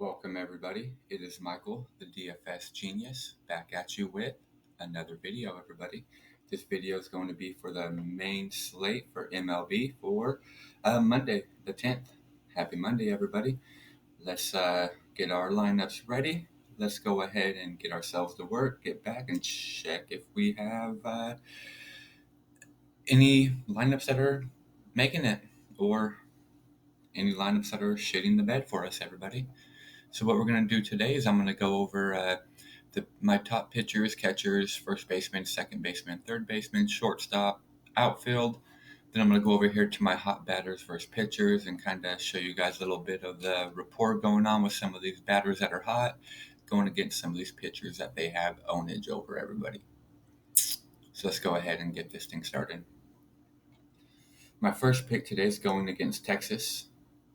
Welcome everybody. It is Michael, the DFS Genius, back at you with another video, everybody. This video is going to be for the main slate for MLB for Monday the 10th. Happy Monday, everybody. Let's get our lineups ready. Let's go ahead and get ourselves to work, get back and check if we have any lineups that are making it or any lineups that are shitting the bed for us, everybody. So what we're going to do today is I'm going to go over my top pitchers, catchers, first baseman, second baseman, third baseman, shortstop, outfield. Then I'm going to go over here to my hot batters versus pitchers and kind of show you guys a little bit of the rapport going on with some of these batters that are hot, going against some of these pitchers that they have ownage over, everybody. So let's go ahead and get this thing started. My first pick today is going against Texas.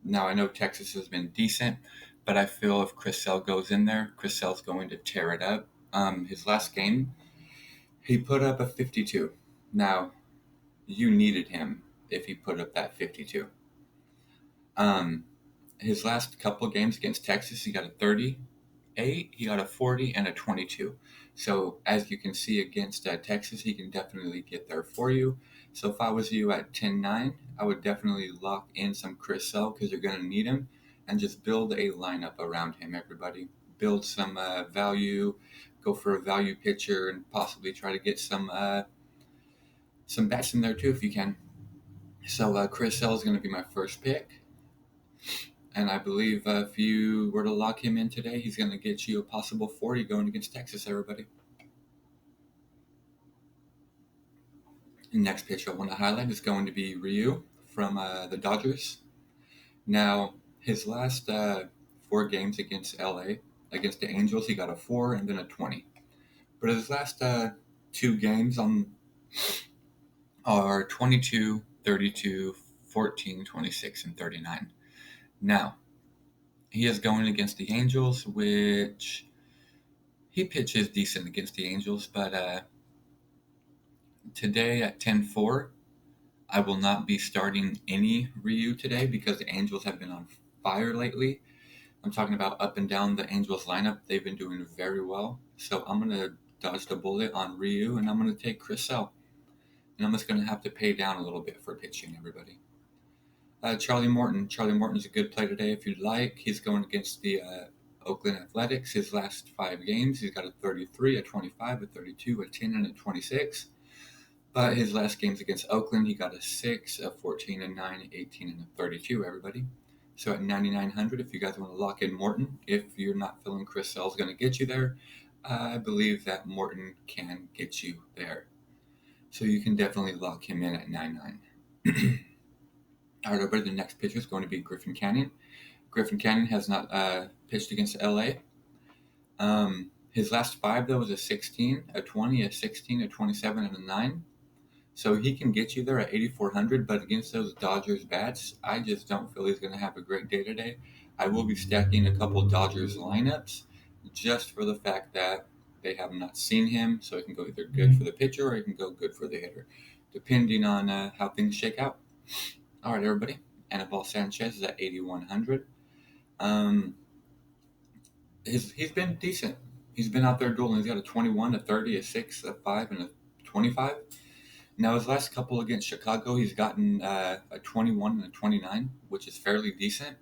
Now, I know Texas has been decent, but I feel if Chris Sale goes in there, Chris Sale's going to tear it up. His last game, he put up a 52. Now, you needed him if he put up that 52. His last couple of games against Texas, he got a 38, he got a 40, and a 22. So as you can see against Texas, he can definitely get there for you. So if I was you at 10-9, I would definitely lock in some Chris Sale because you're going to need him, and just build a lineup around him, everybody. Build some value, go for a value pitcher, and possibly try to get some bats in there too if you can. So Chris Sale is going to be my first pick. And I believe if you were to lock him in today, he's going to get you a possible 40 going against Texas, everybody. The next pitcher I want to highlight is going to be Ryu from the Dodgers. Now, his last 4 games against LA, against the Angels, he got a 4 and then a 20. But his last 2 games are 22, 32, 14, 26, and 39. Now, he is going against the Angels, which he pitches decent against the Angels, but today at 10-4, I will not be starting any Ryu today because the Angels have been on fire lately. I'm talking about up and down the Angels lineup. They've been doing very well. So I'm going to dodge the bullet on Ryu, and I'm going to take Chris Sale. And I'm just going to have to pay down a little bit for pitching, everybody. Charlie Morton. Charlie Morton's a good play today if you'd like. He's going against the Oakland Athletics. His last 5 games, he's got a 33, a 25, a 32, a 10, and a 26. But his last games against Oakland, he got a 6, a 14, a 9, 18, and a 32, everybody. So at 9,900, if you guys want to lock in Morton, if you're not feeling Chris Sale's going to get you there, I believe that Morton can get you there. So you can definitely lock him in at 9.9. All right, everybody, the next pitcher is going to be Griffin Canning. Griffin Canning has not pitched against LA. His last 5, though, was a 16, a 20, a 16, a 27, and a 9. So he can get you there at 8,400, but against those Dodgers bats, I just don't feel he's going to have a great day today. I will be stacking a couple Dodgers lineups just for the fact that they have not seen him, so it can go either good for the pitcher or it can go good for the hitter, depending on how things shake out. All right, everybody. Anibal Sanchez is at 8,100. He's been decent. He's been out there dueling. He's got a 21, a 30, a 6, a 5, and a 25. Now, his last couple against Chicago, he's gotten a 21 and a 29, which is fairly decent.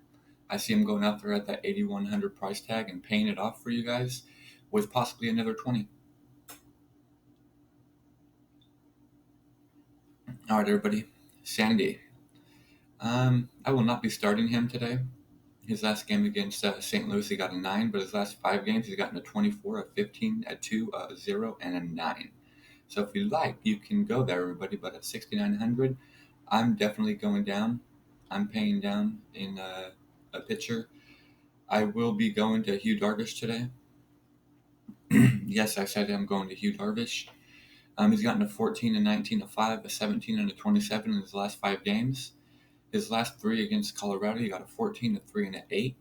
I see him going out there at that 8,100 price tag and paying it off for you guys with possibly another 20. All right, everybody. Sandy. I will not be starting him today. His last game against St. Louis, he got a 9, but his last 5 games, he's gotten a 24, a 15, a 2, a 0, and a 9. So if you like, you can go there, everybody. But at 6,900, I'm definitely going down. I'm paying down in a pitcher. I will be going to Hugh Darvish today. Yes, I said I'm going to Hugh Darvish. He's gotten a 14, a 19, a 5, a 17, and a 27 in his last 5 games. His last 3 against Colorado, he got a 14, a 3, and an 8.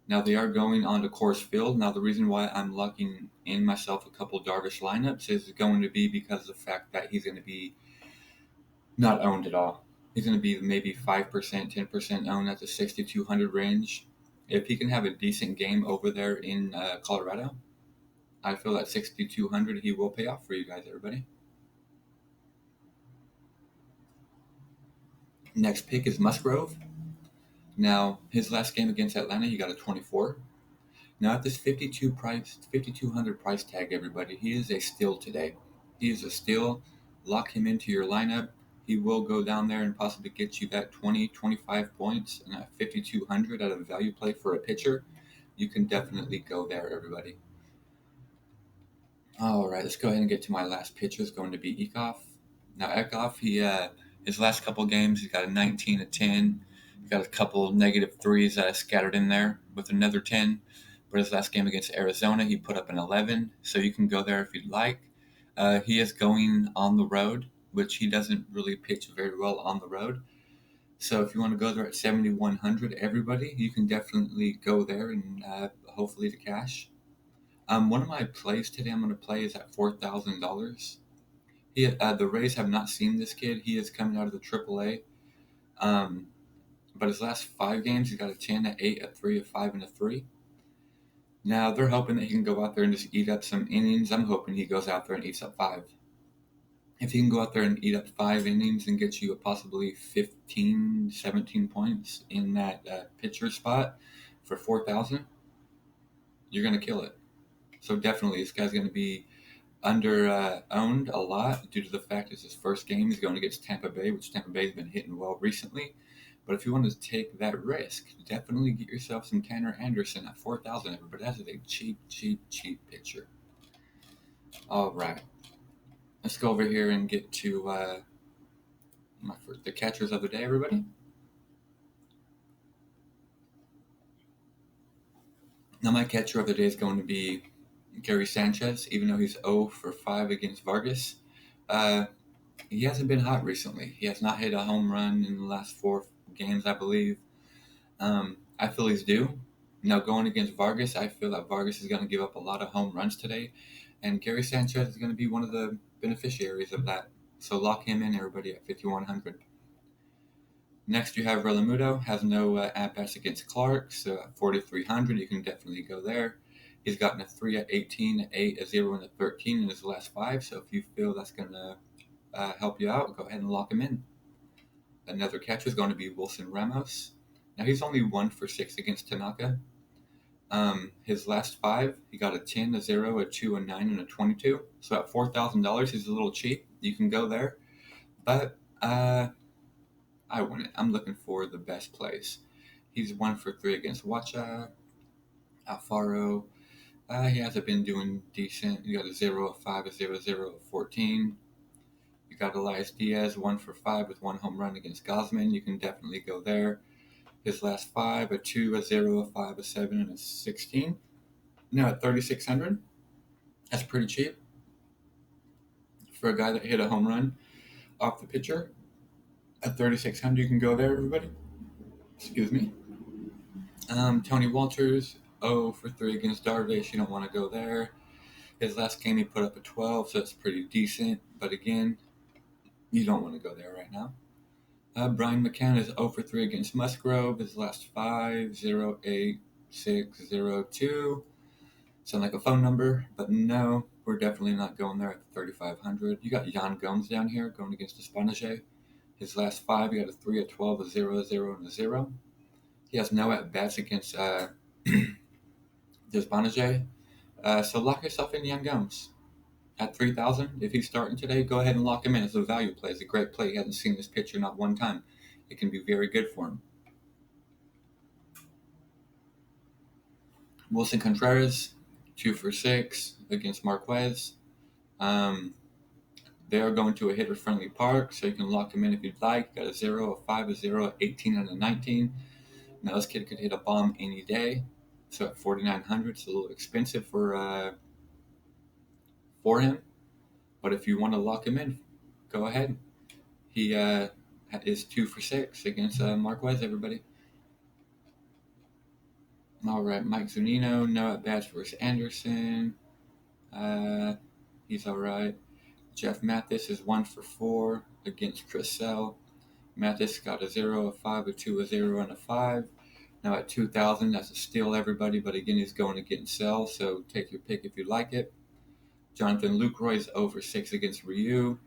Now they are going on to Coors Field. Now the reason why I'm locking in myself a couple Darvish lineups is going to be because of the fact that he's going to be not owned at all. He's going to be maybe 5%, 10% owned at the 6,200 range. If he can have a decent game over there in Colorado, I feel that 6,200 he will pay off for you guys, everybody. Next pick is Musgrove. Now, his last game against Atlanta, he got a 24. Now, at this 5,200 price tag, everybody, he is a steal today. He is a steal. Lock him into your lineup. He will go down there and possibly get you that 20, 25 points. And at 5,200 at a value play for a pitcher, you can definitely go there, everybody. All right, let's go ahead and get to my last pitcher. It's going to be Eckhoff. Now, Eckhoff, his last couple games, he's got a 19, a 10. He got a couple negative threes scattered in there with another 10. But his last game against Arizona, he put up an 11. So you can go there if you'd like. He is going on the road, which he doesn't really pitch very well on the road. So if you want to go there at 7,100, everybody, you can definitely go there and hopefully to cash. One of my plays today I'm going to play is at $4,000. The Rays have not seen this kid. He is coming out of the AAA. But his last 5 games, he's got a 10, a 8, a 3, a 5, and a 3. Now, they're hoping that he can go out there and just eat up some innings. I'm hoping he goes out there and eats up 5. If he can go out there and eat up 5 innings and get you a possibly 15, 17 points in that pitcher spot for 4,000, you're going to kill it. So definitely, this guy's going to be owned a lot due to the fact it's his first game. He's going against Tampa Bay, which Tampa Bay's been hitting well recently. But if you want to take that risk, definitely get yourself some Tanner Anderson at 4,000. But that is a cheap pitcher. All right, let's go over here and get to the catchers of the day, everybody. Now, my catcher of the day is going to be Gary Sanchez, even though he's 0 for 5 against Vargas. He hasn't been hot recently. He has not hit a home run in the last 4 games, I believe. I feel he's due. Now, going against Vargas, I feel that Vargas is going to give up a lot of home runs today, and Gary Sanchez is going to be one of the beneficiaries of that. So lock him in, everybody, at 5,100. Next, you have Relamuto. Has no at-bats against Clark, so at 4,300, you can definitely go there. He's gotten a 3 at 18, an 8, a 0, and a 13 in his last 5, so if you feel that's going to help you out, go ahead and lock him in. Another catcher is going to be Wilson Ramos. Now, he's only 1 for 6 against Tanaka. His last 5, he got a 10, a 0, a 2, a 9, and a 22. So at $4,000, he's a little cheap. You can go there. But I wouldn't. I'm looking for the best plays. He's 1 for 3 against Wacha. Alfaro. He hasn't been doing decent. You got a 0, a 5, a 0, 0, a 14. You got Elias Diaz, 1 for 5 with 1 home run against Gosman. You can definitely go there. His last 5, a 2, a 0, a 5, a 7, and a 16. Now at 3,600, that's pretty cheap for a guy that hit a home run off the pitcher. At 3,600, you can go there, everybody. Excuse me. Tony Walters, 0 for 3 against Darvish. You don't want to go there. His last game, he put up a 12, so that's pretty decent. But again, you don't want to go there right now. Brian McCann is 0 for 3 against Musgrove. His last 5, 0, 8, 6, 0, 2. Sound like a phone number, but no, we're definitely not going there at 3,500. You got Jan Gomes down here going against Desponage. His last 5, he got a 3, a 12, a 0, a 0, and a 0. He has no at-bats against Desponage. So lock yourself in Jan Gomes. At 3,000, if he's starting today, go ahead and lock him in. It's a value play. It's a great play. He hasn't seen this pitcher not one time. It can be very good for him. Wilson Contreras, 2 for 6 against Marquez. They are going to a hitter-friendly park, so you can lock him in if you'd like. Got a 0, a 5, a 0, a 18, and a 19. Now, this kid could hit a bomb any day. So at 4,900, it's a little expensive for him. But if you want to lock him in, go ahead. He is 2 for 6 against Marquez, everybody. All right, Mike Zunino, no at-bats versus Anderson. He's all right. Jeff Mathis is 1 for 4 against Chris Sell. Mathis got a 0, a 5, a 2, a 0, and a 5. Now at 2,000, that's a steal, everybody. But again, he's going to get and sell, so take your pick if you like it. Jonathan Lucroy is 0 for 6 against Ryu.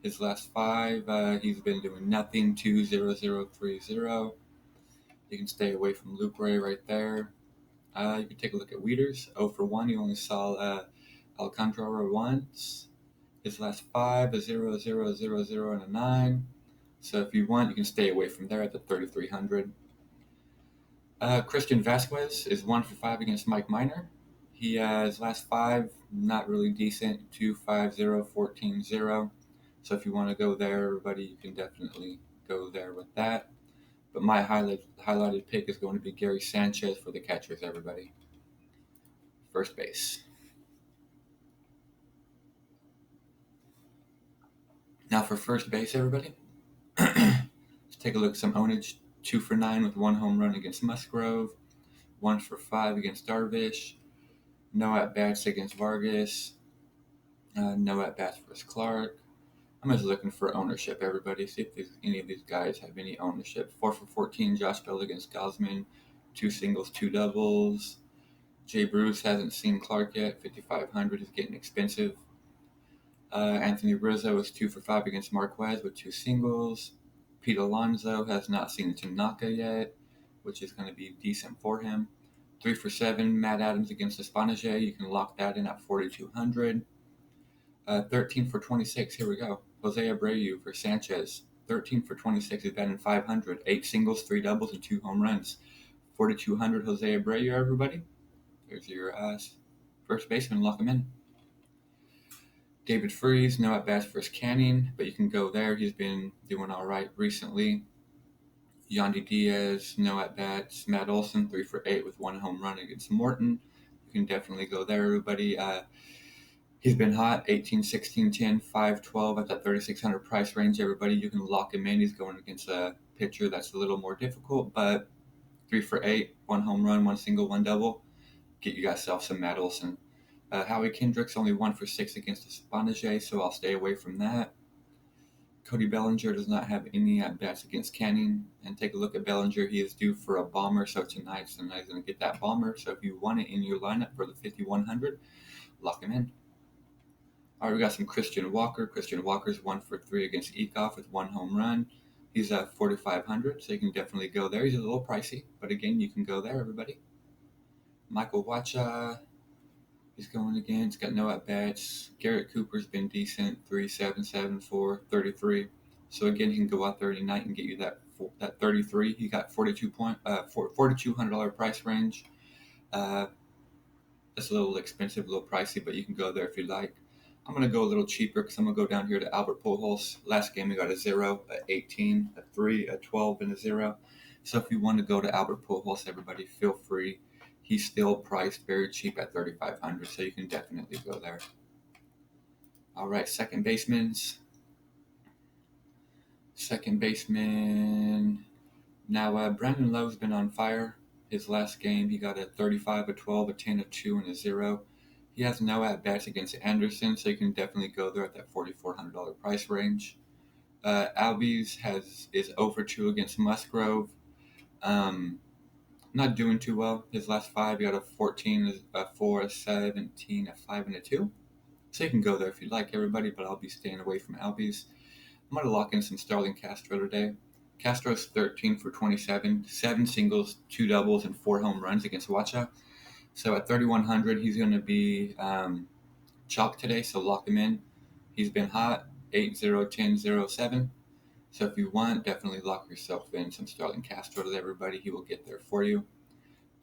His last 5, he's been doing nothing. 2-0-0-3-0. You can stay away from Lucroy right there. You can take a look at Wieters. 0 for 1. You only saw Alcantara once. His last 5, a 0-0-0-0 and a 9. So if you want, you can stay away from there at the 3,300. Christian Vasquez is 1 for 5 against Mike Minor. He has last 5, not really decent. 2-5-0-14-0. So if you want to go there, everybody, you can definitely go there with that. But my highlighted pick is going to be Gary Sanchez for the catchers, everybody. First base. Now for first base, everybody. Let's take a look at some ownage. 2 for 9 with 1 home run against Musgrove. 1 for 5 against Darvish. No at-bats against Vargas. No at-bats versus Clark. I'm just looking for ownership, everybody. See if any of these guys have any ownership. 4 for 14, Josh Bell against Gosman. 2 singles, 2 doubles. Jay Bruce hasn't seen Clark yet. 5,500 is getting expensive. Anthony Rizzo is 2 for 5 against Marquez with 2 singles. Pete Alonso has not seen Tanaka yet, which is going to be decent for him. 3 for 7, Matt Adams against Espanage. You can lock that in at 4,200. 13 for 26, here we go. Jose Abreu for Sanchez. 13 for 26, he's batting 500. 8 singles, 3 doubles, and 2 home runs. 4,200 Jose Abreu, everybody. There's your first baseman, lock him in. David Freese, no at-bats versus Canning, but you can go there. He's been doing all right recently. Yandy Diaz, no at-bats. Matt Olson, 3 for 8 with 1 home run against Morton. You can definitely go there, everybody. He's been hot, 18, 16, 10, 5, 12 at that 3,600 price range, everybody. You can lock him in. He's going against a pitcher that's a little more difficult, but 3 for 8, 1 home run, 1 single, 1 double. Get you yourself some Matt Olson. Howie Kendrick's only 1 for 6 against Espanage, so I'll stay away from that. Cody Bellinger does not have any at-bats against Canning. And take a look at Bellinger. He is due for a bomber, so tonight's going to get that bomber. So if you want it in your lineup for the 5,100, lock him in. All right, we got some Christian Walker. Christian Walker's 1 for 3 against Eekhoff with 1 home run. He's at 4,500, so you can definitely go there. He's a little pricey, but again, you can go there, everybody. Michael Wacha, he's going again. He's got no at-bats. Garrett Cooper's been decent, 3-7, 7-4, 33. So again, he can go out there tonight and get you that 33. He got $4,200 price range. That's a little expensive, a little pricey, but you can go there if you like. I'm going to go a little cheaper because I'm going to go down here to Albert Pujols. Last game, he got a 0, a 18, a 3, a 12, and a 0. So if you want to go to Albert Pujols, everybody, feel free. He's still priced very cheap at 3,500, so you can definitely go there. All right, second baseman. Now, Brandon Lowe's been on fire. His last game, he got a 35, a 12, a 10, a 2, and a 0. He has no at-bats against Anderson, so you can definitely go there at that $4,400 price range. Albies is 0 for 2 against Musgrove. Not doing too well. His last 5, he got a 14, a 4, a 17, a 5, and a 2. So you can go there if you like, everybody, but I'll be staying away from Albies. I'm going to lock in some Starlin Castro today. Castro's 13 for 27, 7 singles, 2 doubles, and 4 home runs against Wacha. So at 3,100, he's going to be chalk today, so lock him in. He's been hot, 8-0, 10-0, 7. So if you want, definitely lock yourself in some Starlin Castro to everybody. He will get there for you.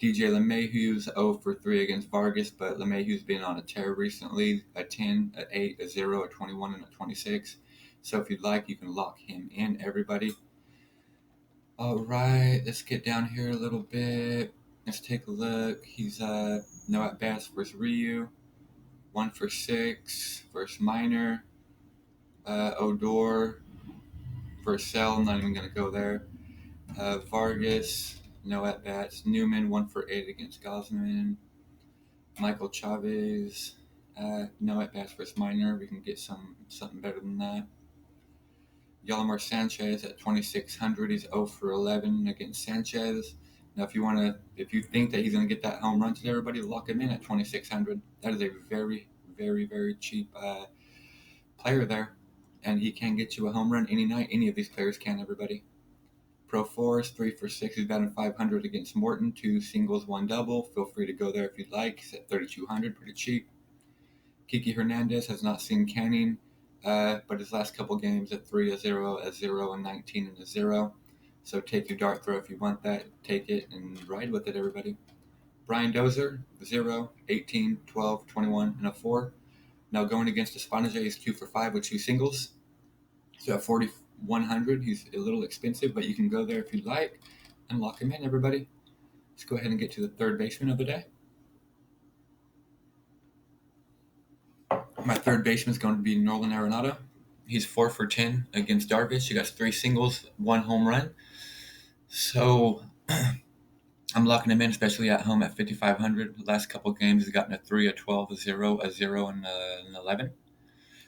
DJ LeMahieu's 0 for 3 against Vargas, but LeMahieu's been on a tear recently, a 10, a 8, a 0, a 21, and a 26. So if you'd like, you can lock him in, everybody. All right, let's get down here a little bit. Let's take a look. He's no at-bats versus Ryu. 1 for 6 versus Minor. Odor versus Sell. I'm not even going to go there. Vargas, no at-bats. Newman, 1 for 8 against Gosman. Michael Chavez, no at-bats versus Minor. We can get something better than that. Yolmer Sanchez at 2,600. He's 0 for 11 against Sanchez. Now, if you think that he's gonna get that home run today, everybody lock him in at 2,600. That is a very, very, very cheap player there, and he can get you a home run any night. Any of these players can. Everybody. Pro Force, 3 for 6. He's batting 500 against Morton. 2 singles, 1 double. Feel free to go there if you'd like. He's at 3,200, pretty cheap. Kiki Hernandez has not seen Canning, but his last couple games at 3, a 0, a 0, a 19, and a 0. So take your dart throw if you want that. Take it and ride with it, everybody. Brian Dozier, 0, 18, 12, 21, and a 4. Now going against Espanage, he's 2 for 5 with 2 singles. So at 4,100, he's a little expensive, but you can go there if you'd like and lock him in, everybody. Let's go ahead and get to the third baseman of the day. My third baseman is going to be Nolan Arenado. He's 4 for 10 against Darvish. He got 3 singles, 1 home run. So I'm locking him in, especially at home at 5,500. The last couple games, he's gotten a 3, a 12, a 0, a 0, and an 11.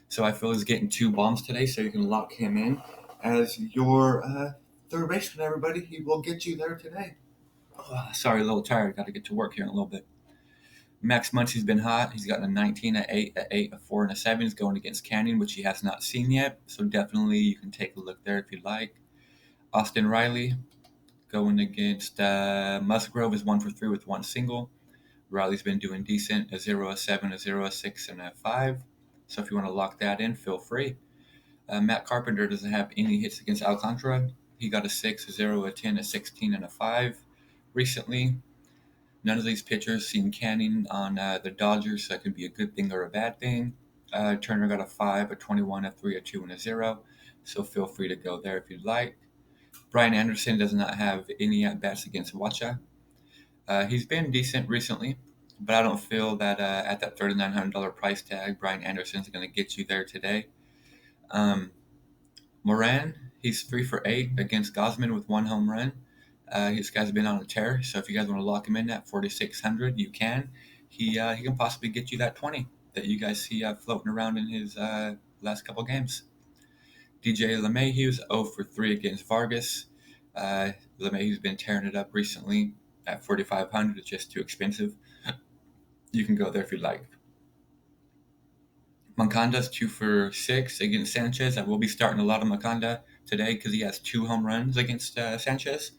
So I feel he's getting 2 bombs today, so you can lock him in as your third baseman, everybody. He will get you there today. Oh, sorry, a little tired. Got to get to work here in a little bit. Max Muncy's been hot. He's gotten a 19, a 8, a 8, a 4, and a 7. He's going against Canyon, which he has not seen yet. So definitely you can take a look there if you'd like. Austin Riley going against Musgrove is 1 for 3 with 1 single. Riley's been doing decent. A 0, a 7, a 0, a 6, and a 5. So if you want to lock that in, feel free. Matt Carpenter doesn't have any hits against Alcantara. He got a 6, a 0, a 10, a 16, and a 5 recently. None of these pitchers seen Canning on the Dodgers, so that can be a good thing or a bad thing. Turner got a 5, a 21, a 3, a 2, and a 0. So feel free to go there if you'd like. Brian Anderson does not have any at-bats against Wacha. He's been decent recently, but I don't feel that at that $3,900 price tag, Brian Anderson's going to get you there today. Moran, he's 3 for 8 against Gosman with 1 home run. This guy's been on a tear, so if you guys want to lock him in at 4,600, you can. He can possibly get you that 20 that you guys see floating around in his last couple games. DJ LeMahieu's 0 for 3 against Vargas. LeMahieu's been tearing it up recently at 4,500. It's just too expensive. You can go there if you'd like. Moncanda's 2 for 6 against Sanchez. I will be starting a lot of Moncada today because he has 2 home runs against Sanchez.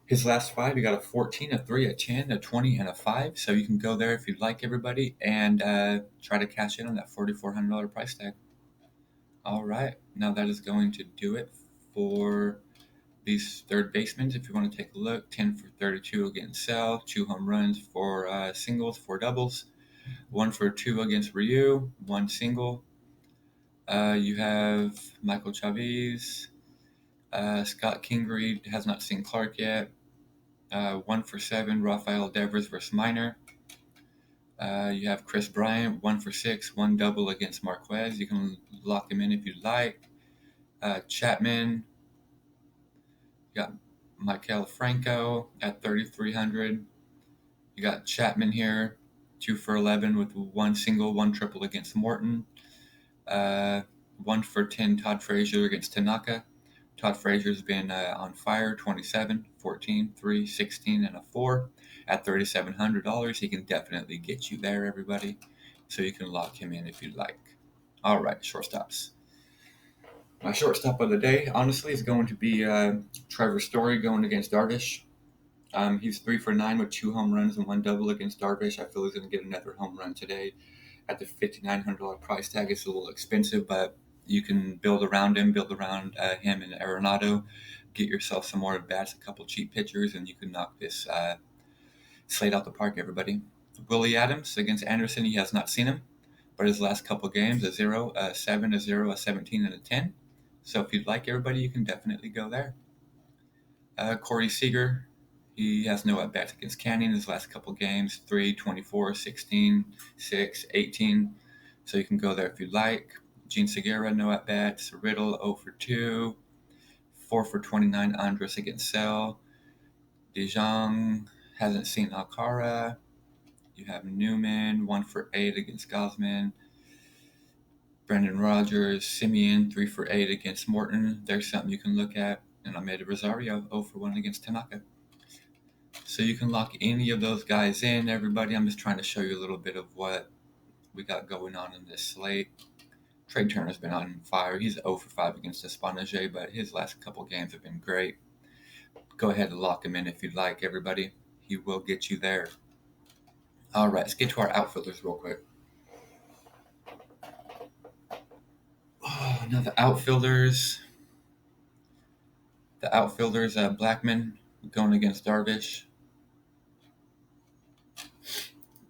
His last 5, he got a 14, a 3, a 10, a 20, and a 5. So you can go there if you'd like, everybody, and try to cash in on that $4,400 price tag. All right. Now that is going to do it for these third basemen. If you want to take a look, 10 for 32 against Sal, 2 home runs, 4 singles, 4 doubles, 1 for 2 against Ryu, 1 single. You have Michael Chavez. Scott Kingery has not seen Clark yet. 1 for 7, Rafael Devers versus Minor. You have Chris Bryant, 1 for 6, 1 double against Marquez. You can lock him in if you'd like. Chapman. You got Michael Franco at 3,300. You got Chapman here, 2 for 11 with 1 single, 1 triple against Morton. 1 for 10, Todd Frazier against Tanaka. Todd Frazier's been on fire, 27, 14, 3, 16, and a 4. At $3,700, he can definitely get you there, everybody. So you can lock him in if you'd like. All right, shortstops. My shortstop of the day, honestly, is going to be Trevor Story going against Darvish. He's 3 for 9 with 2 home runs and 1 double against Darvish. I feel he's going to get another home run today. At the $5,900 price tag, it's a little expensive, but you can build around him, him and Arenado. Get yourself some more at-bats, a couple cheap pitchers, and you can knock this slate out the park, everybody. Willie Adams against Anderson, he has not seen him, but his last couple games, a 0, a 7, a 0, a 17, and a 10. So if you'd like, everybody, you can definitely go there. Corey Seager, he has no at-bats against Canyon his last couple games, 3, 24, 16, 6, 18. So you can go there if you'd like. Gene Segura, no at-bats. Riddle, 0 for 2. 4 for 29, Andres against Sell. DeJong hasn't seen Alcara. You have Newman, 1 for 8 against Gosman. Brendan Rodgers, Simeon, 3 for 8 against Morton. There's something you can look at. And Ahmed Rosario, 0 for 1 against Tanaka. So you can lock any of those guys in, everybody. I'm just trying to show you a little bit of what we got going on in this slate. Trey Turner's been on fire. He's 0 for 5 against Espanaje, but his last couple games have been great. Go ahead and lock him in if you'd like, everybody. He will get you there. All right, let's get to our outfielders real quick. Now the outfielders. Blackman going against Darvish.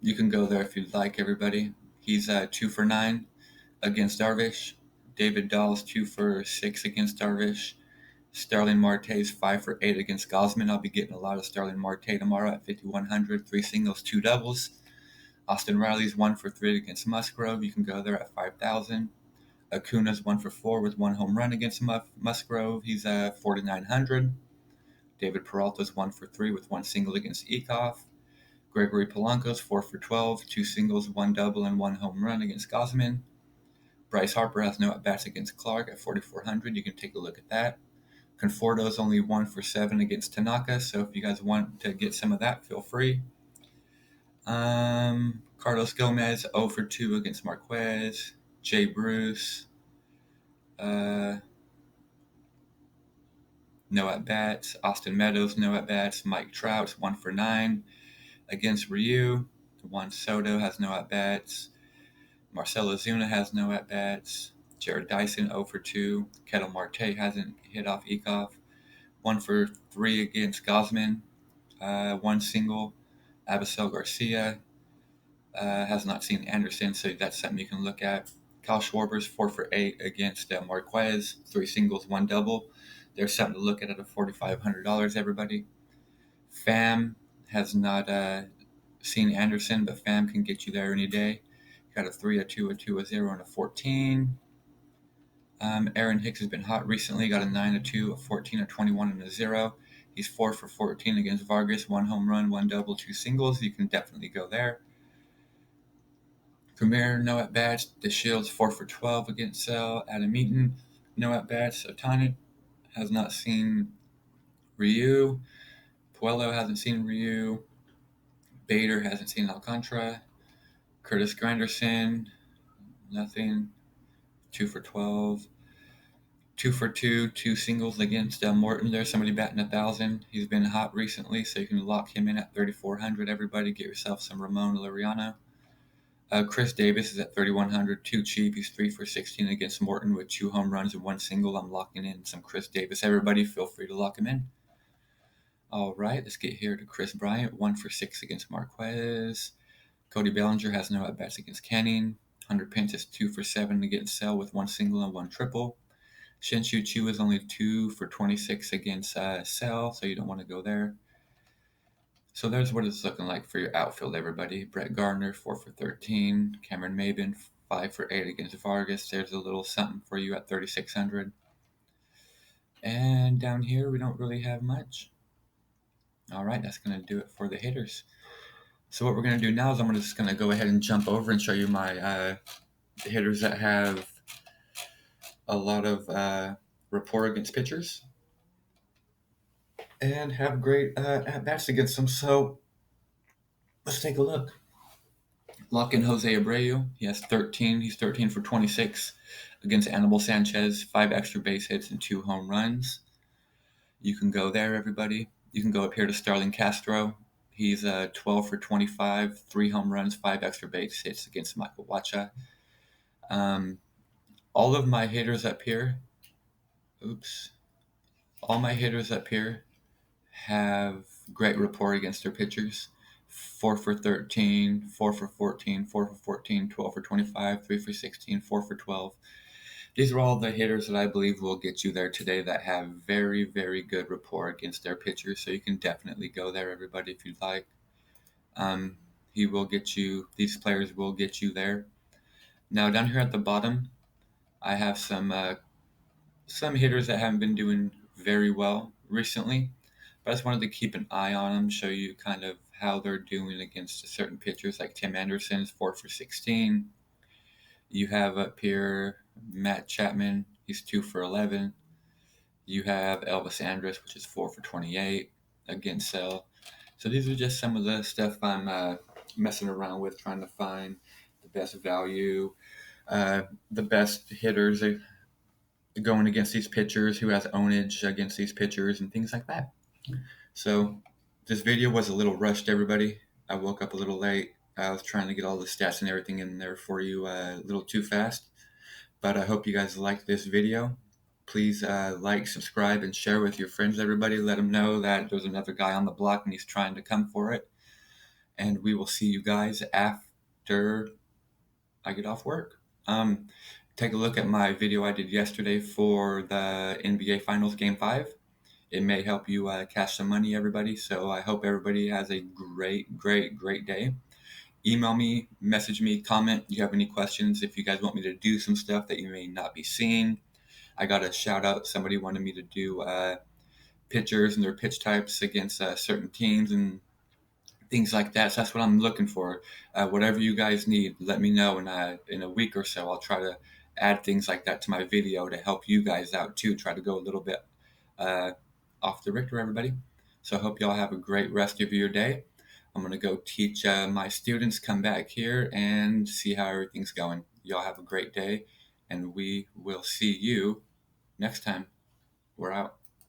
You can go there if you'd like, everybody. He's 2 for 9 against Darvish. David Dahl's 2 for 6 against Darvish. Starling Marte's 5 for 8 against Gosman. I'll be getting a lot of Starling Marte tomorrow at 5,100. 3 singles, 2 doubles. Austin Riley's 1 for 3 against Musgrove. You can go there at 5,000. Acuna's 1 for 4 with 1 home run against Musgrove. He's at 4,900. David Peralta's 1 for 3 with 1 single against Eekhoff. Gregory Polanco's 4 for 12, 2 singles, 1 double, and 1 home run against Gosman. Bryce Harper has no at-bats against Clark at 4,400. You can take a look at that. Conforto's only 1 for 7 against Tanaka, so if you guys want to get some of that, feel free. Carlos Gomez 0 for 2 against Marquez. Jay Bruce, no at-bats. Austin Meadows, no at-bats. Mike Trout's 1 for 9 against Ryu. Juan Soto has no at-bats. Marcell Ozuna has no at-bats. Jared Dyson 0 for 2. Ketel Marte hasn't hit off Eekhoff. 1 for 3 against Gosman. 1 single. Avisel Garcia has not seen Anderson, so that's something you can look at. Kyle Schwarber's 4 for 8 against Marquez. 3 singles, 1 double. There's something to look at $4,500, everybody. Pham has not seen Anderson, but Pham can get you there any day. Got a 3, a 2, a 2, a 0, and a 14. Aaron Hicks has been hot recently. Got a 9, a 2, a 14, a 21, and a 0. He's 4 for 14 against Vargas. 1 home run, 1 double, 2 singles. You can definitely go there. Premier, no at-bats. DeShields 4 for 12 against Sell. Adam Eaton, no at-bats. Otani has not seen Ryu. Puello hasn't seen Ryu. Bader hasn't seen Alcantara. Curtis Granderson, nothing. 2 for 12. 2 for 2, 2 singles against Morton. There's somebody batting 1,000. He's been hot recently, so you can lock him in at 3,400. Everybody, get yourself some Ramon Laureano. Chris Davis is at 3,100. Too cheap. He's 3 for 16 against Morton with 2 home runs and 1 single. I'm locking in some Chris Davis. Everybody, feel free to lock him in. All right, let's get here to Chris Bryant. 1 for 6 against Marquez. Cody Bellinger has no at-bats against Canning. Hunter Pence is 2 for 7 against Sell with 1 single and 1 triple. Shin-Shu Chu is only 2 for 26 against Sell, so you don't want to go there. So there's what it's looking like for your outfield, everybody. Brett Gardner, 4 for 13. Cameron Maben, 5 for 8 against Vargas. There's a little something for you at 3,600. And down here, we don't really have much. All right, that's going to do it for the hitters. So what we're going to do now is I'm just going to go ahead and jump over and show you my hitters that have a lot of rapport against pitchers and have great at-bats against them. So let's take a look. Lock in Jose Abreu. He has 13. He's 13 for 26 against Anibal Sanchez. 5 extra base hits and 2 home runs. You can go there, everybody. You can go up here to Starling Castro. He's 12 for 25, 3 home runs, 5 extra base hits against Michael Wacha. All of my hitters up here, all my hitters up here have great rapport against their pitchers. 4 for 13, 4 for 14, 4 for 14, 12 for 25, 3 for 16, 4 for 12. These are all the hitters that I believe will get you there today that have very, very good rapport against their pitchers. So you can definitely go there, everybody, if you'd like. He will get you, these players will get you there. Now, down here at the bottom, I have some hitters that haven't been doing very well recently. But I just wanted to keep an eye on them, show you kind of how they're doing against certain pitchers, like Tim Anderson's 4 for 16. You have up here Matt Chapman, he's 2 for 11. You have Elvis Andrus, which is 4 for 28 against Sell. So these are just some of the stuff I'm messing around with, trying to find the best value, uh, the best hitters going against these pitchers, who has ownage against these pitchers, and things like that. So this video was a little rushed, everybody. I woke up a little late. I was trying to get all the stats and everything in there for you a little too fast. But I hope you guys liked this video. Please like, subscribe, and share with your friends, everybody. Let them know that there's another guy on the block and he's trying to come for it. And we will see you guys after I get off work. Take a look at my video I did yesterday for the NBA Finals Game 5. It may help you cash some money, everybody. So I hope everybody has a great, great, great day. Email me, message me, comment. You have any questions? If you guys want me to do some stuff that you may not be seeing. I got a shout out. Somebody wanted me to do pitchers and their pitch types against certain teams and things like that. So that's what I'm looking for. Whatever you guys need, let me know. And in a week or so, I'll try to add things like that to my video to help you guys out too. Try to go a little bit uh, off the Richter, everybody. So I hope y'all have a great rest of your day. I'm going to go teach my students, come back here and see how everything's going. Y'all have a great day, and we will see you next time. We're out.